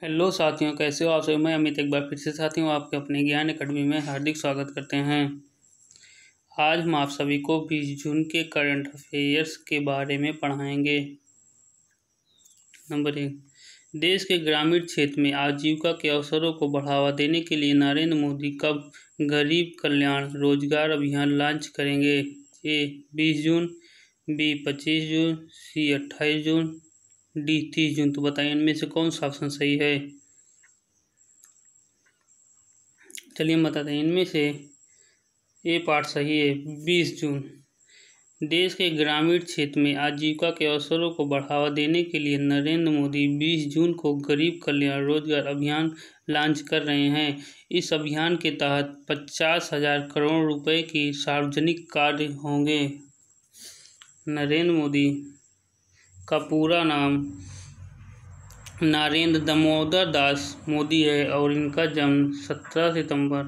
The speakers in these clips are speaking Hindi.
हेलो साथियों, कैसे हो आप सभी। मैं अमित एक बार फिर से साथी हूँ आपके अपने ज्ञान अकेडमी में हार्दिक स्वागत करते हैं। आज हम आप सभी को 20 जून के करंट अफेयर्स के बारे में पढ़ाएंगे। नंबर 1, देश के ग्रामीण क्षेत्र में आजीविका के अवसरों को बढ़ावा देने के लिए नरेंद्र मोदी कब गरीब कल्याण रोजगार अभियान लॉन्च करेंगे। ए 20 जून, बी 25 जून, सी 28 जून, डी 30 जून। तो बताइए इनमें से कौन सा ऑप्शन सही है। चलिए हम बताते हैं। इनमें से ए पार्ट सही है, 20 जून। देश के ग्रामीण क्षेत्र में आजीविका के अवसरों को बढ़ावा देने के लिए नरेंद्र मोदी 20 जून को गरीब कल्याण रोजगार अभियान लॉन्च कर रहे हैं। इस अभियान के तहत 50,000 करोड़ रुपए की सार्वजनिक कार्य होंगे। नरेंद्र मोदी का पूरा नाम नरेंद्र दामोदर दास मोदी है और इनका जन्म 17 सितंबर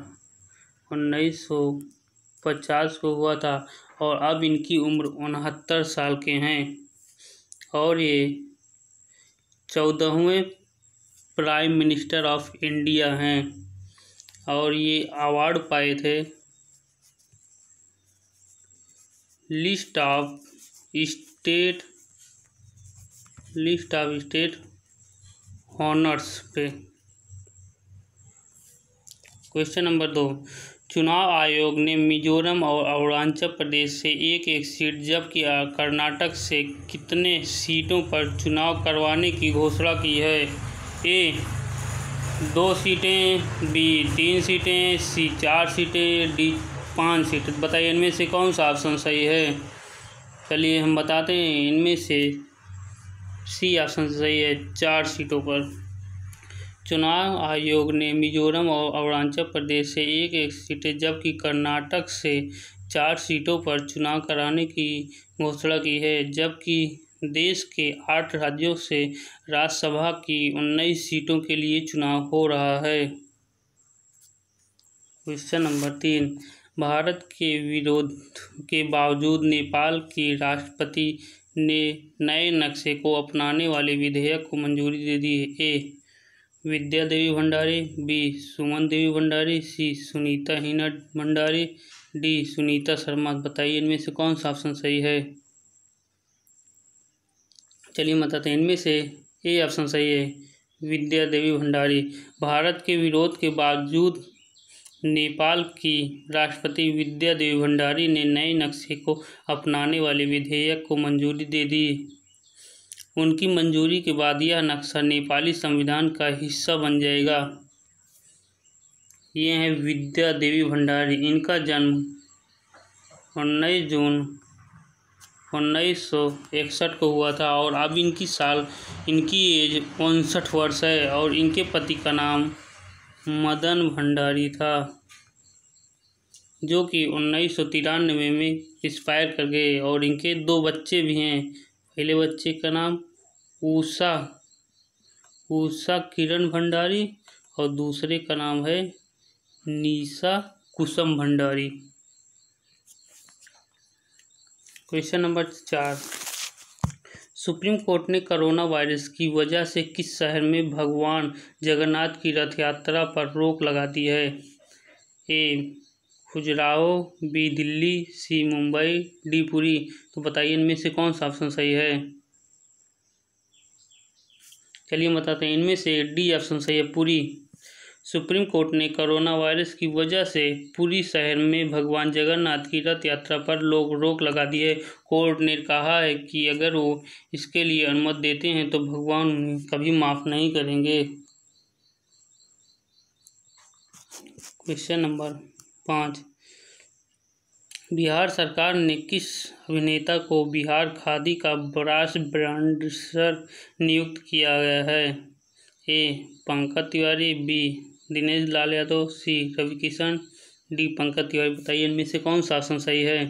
1950 को हुआ था और अब इनकी उम्र 69 साल के हैं और ये 14वें प्राइम मिनिस्टर ऑफ इंडिया हैं और ये अवार्ड पाए थे लिस्ट ऑफ स्टेट ऑनर्स पे। क्वेश्चन नंबर 2, चुनाव आयोग ने मिजोरम और अरुणाचल प्रदेश से एक सीट जबकि कर्नाटक से कितने सीटों पर चुनाव करवाने की घोषणा की है। ए 2 सीटें, बी 3 सीटें, सी 4 सीटें, डी 5 सीटें। बताइए इनमें से कौन सा ऑप्शन सही है। चलिए हम बताते हैं, इनमें से सी ऑप्शन सही है, 4 सीटों पर। चुनाव आयोग ने मिजोरम और अरुणाचल प्रदेश से एक सीटें जबकि कर्नाटक से 4 सीटों पर चुनाव कराने की घोषणा की है, जबकि देश के 8 राज्यों से राज्यसभा की 19 सीटों के लिए चुनाव हो रहा है। क्वेश्चन नंबर 3, भारत के विरोध के बावजूद नेपाल की राष्ट्रपति ने नए नक्शे को अपनाने वाले विधेयक को मंजूरी दे दी है। ए विद्या देवी भंडारी, बी सुमन देवी भंडारी, सी सुनीता हीना भंडारी, डी सुनीता शर्मा। बताइए इनमें से कौन सा ऑप्शन सही है। चलिए बताते हैं, इनमें से ए ऑप्शन सही है, विद्या देवी भंडारी। भारत के विरोध के बावजूद नेपाल की राष्ट्रपति विद्या देवी भंडारी ने नए नक्शे को अपनाने वाले विधेयक को मंजूरी दे दी। उनकी मंजूरी के बाद यह नक्शा नेपाली संविधान का हिस्सा बन जाएगा। ये है विद्या देवी भंडारी। इनका जन्म 19 जून 1961 को हुआ था और अब इनकी एज 59 वर्ष है और इनके पति का नाम मदन भंडारी था, जो कि 1993 में एक्सपायर कर गए और इनके 2 बच्चे भी हैं। पहले बच्चे का नाम उषा किरण भंडारी और दूसरे का नाम है Nisha Kusum Bhandari. Question number 4, supreme court ने कोरोना वायरस की वजह से किस शहर में भगवान जगन्नाथ की रथ यात्रा पर रोक लगा दी है। ए खजुराहो, बी दिल्ली, सी मुंबई, डी पुरी। तो बताइए इनमें से कौन सा ऑप्शन सही है। चलिए बताते हैं, इनमें से डी ऑप्शन सही है, पुरी। सुप्रीम कोर्ट ने कोरोना वायरस की वजह से पुरी शहर में भगवान जगन्नाथ की रथ यात्रा पर रोक लगा दी है। कोर्ट ने कहा है कि अगर वो इसके लिए अनुमति देते हैं तो भगवान उन्हें कभी माफ़ नहीं करेंगे। क्वेश्चन नंबर 5, बिहार सरकार ने किस अभिनेता को बिहार खादी का ब्रांड एम्बेसडर नियुक्त किया गया है। ए पंकज तिवारी, बी दिनेश लाल यादव, सी रवि किशन, डी पंकज तिवारी। बताइए इनमें से कौन सा ऑप्शन सही है।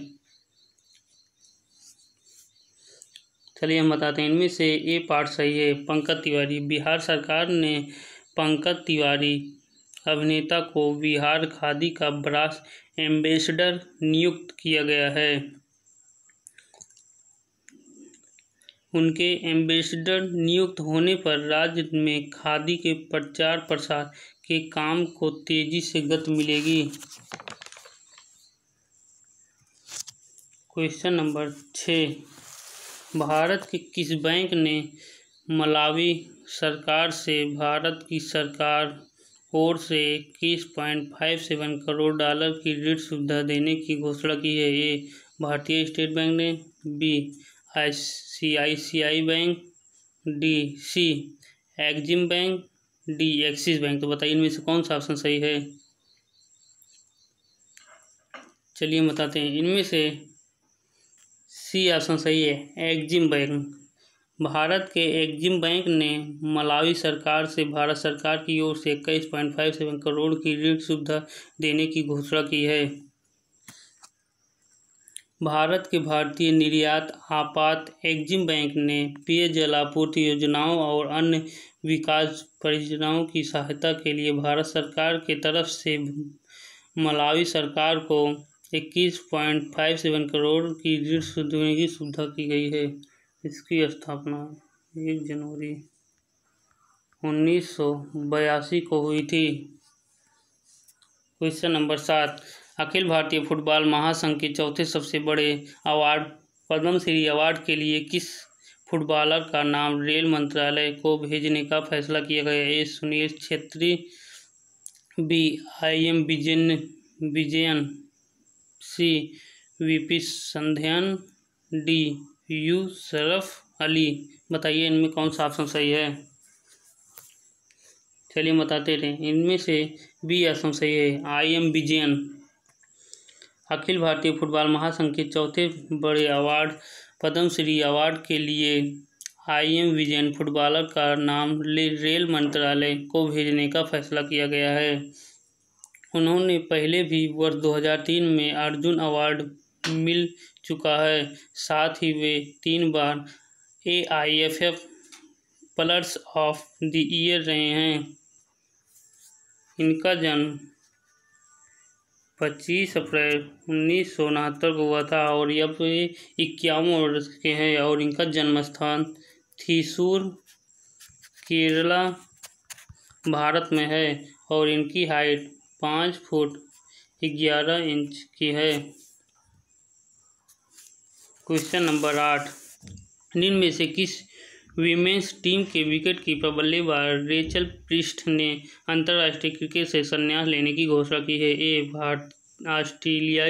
चलिए हम बताते हैं, इनमें से ए पार्ट सही है, पंकज तिवारी। बिहार सरकार ने पंकज तिवारी अभिनेता को बिहार खादी का ब्रांड एम्बेसडर नियुक्त किया गया है। उनके एम्बेसडर नियुक्त होने पर राज्य में खादी के प्रचार प्रसार के काम को तेजी से गति मिलेगी। क्वेश्चन नंबर 6, भारत के किस बैंक ने मलावी सरकार से भारत की सरकार ओर से 21.57 करोड़ डॉलर की ऋण सुविधा देने की घोषणा की है? ए, भारतीय स्टेट बैंक ने, बी, ICICI बैंक, सी, Exim bank, D, axis bank. तो बताइए इनमें से कौन सा ऑप्शन सही है। चलिए बताते हैं, इनमें से सी ऑप्शन सही है, एक्जिम बैंक। भारत के एक्जिम बैंक ने मलावी सरकार से भारत सरकार की ओर से 21.57 करोड़ की ऋण सुविधा देने की घोषणा की है। भारत के भारतीय निर्यात आपात एक्जिम बैंक ने पेयजल आपूर्ति योजनाओं और अन्य विकास परियोजनाओं की सहायता के लिए भारत सरकार के तरफ से मलावी सरकार को 21.57 करोड़ की ऋण देने की सुविधा की गई है। इसकी स्थापना 1 जनवरी 1982 को हुई थी। Question number 7, Akhil Bharatiya football महासंघ के चौथे सबसे बड़े अवार्ड पद्मश्री अवार्ड के लिए किस फुटबॉलर का नाम रेल मंत्रालय को भेजने का फैसला किया गया? ए, सुनील छेत्री, बी, IM विजयन, सी, VP संध्यान, डी, यूसुफ अली। बताइए इनमें कौन सा ऑप्शन सही है। चलिए बताते रहे, इनमें से बी ऑप्शन सही है, IM विजयन। अखिल भारतीय फुटबॉल महासंघ के चौथे बड़े अवार्ड पद्मश्री अवार्ड के लिए IM विजयन फुटबॉलर का नाम रेल मंत्रालय को भेजने का फैसला किया गया है। उन्होंने पहले भी वर्ष 2003 में अर्जुन अवार्ड मिल चुका है। साथ ही वे 3 बार AIFF players of the year रहे हैं। इनका जन्म 25 अप्रैल 1969 को हुआ था और अब 51 वर्ष के हैं और इनका जन्म स्थान थ्रिशूर, केरला, भारत में है और इनकी हाइट 5 फुट 11 इंच की है। क्वेश्चन नंबर 8, निम्न में से किस वीमेंस टीम के विकेट कीपर बल्लेबाज रेचल प्रीस्ट ने अंतर्राष्ट्रीय क्रिकेट से संन्यास लेने की घोषणा की है? A, Australia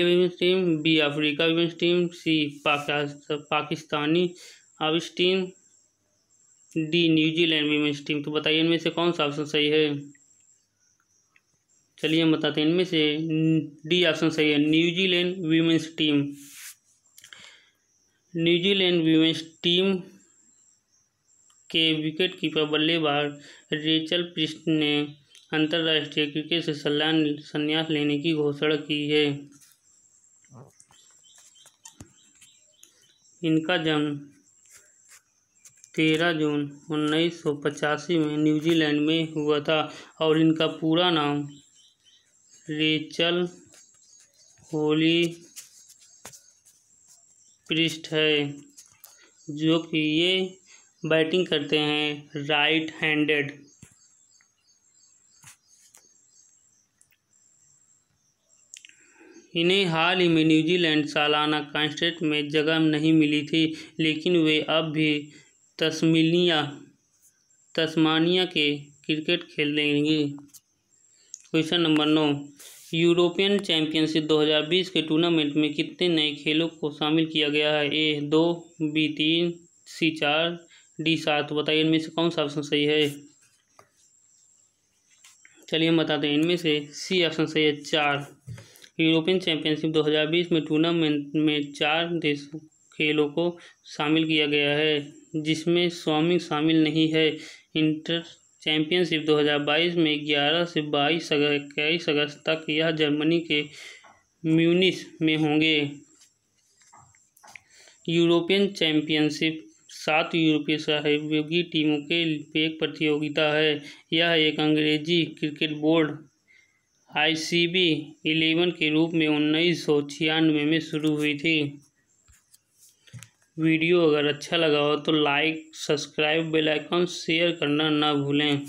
women's team, B, Africa women's team, C, Pakistani women's team, D, New Zealand women's team. तो बताइए इनमें से कौन सा ऑप्शन सही है। चलिए हम बताते हैं, इनमें से डी ऑप्शन सही है, New Zealand women's team. New Zealand women's team के विकेट कीपर बल्लेबाज रेचल प्रीस्ट ने अंतर्राष्ट्रीय क्रिकेट से संन्यास लेने की घोषणा की है। इनका जन्म 13 जून 1985 में न्यूजीलैंड में हुआ था और इनका पूरा नाम रेचल होली प्रीस्ट है, जो कि ये बैटिंग करते हैं राइट हैंडेड। इन्हें हाल ही में न्यूजीलैंड सालाना कॉन्टेस्ट में जगह नहीं मिली थी, लेकिन वे अब भी तस्मानिया के क्रिकेट खेलेंगे। क्वेश्चन नंबर 9, यूरोपियन चैंपियनशिप 2020 के टूर्नामेंट में कितने नए खेलों को शामिल किया गया है? ए, 2, बी, 3, सी, 4, डी, 7। बताइए इनमें से कौन सा ऑप्शन सही है। चलिए हम बताते हैं, इनमें से सी ऑप्शन सही है, 4। यूरोपियन चैंपियनशिप 2020 में टूर्नामेंट में 4 देशों खेलों को शामिल किया गया है, जिसमें स्विमिंग शामिल नहीं है। इंटर चैंपियनशिप 2022 में 11 से 21 अगस्त तक यह जर्मनी के म्यूनिख में होंगे। यूरोपियन चैंपियनशिप 7 यूरोपीय सहयोगी टीमों के एक प्रतियोगिता है। यह एक अंग्रेजी क्रिकेट बोर्ड ICB 11 के रूप में 1996 में शुरू हुई थी। वीडियो अगर अच्छा लगा हो तो like, subscribe, bell icon share करना ना भूलें।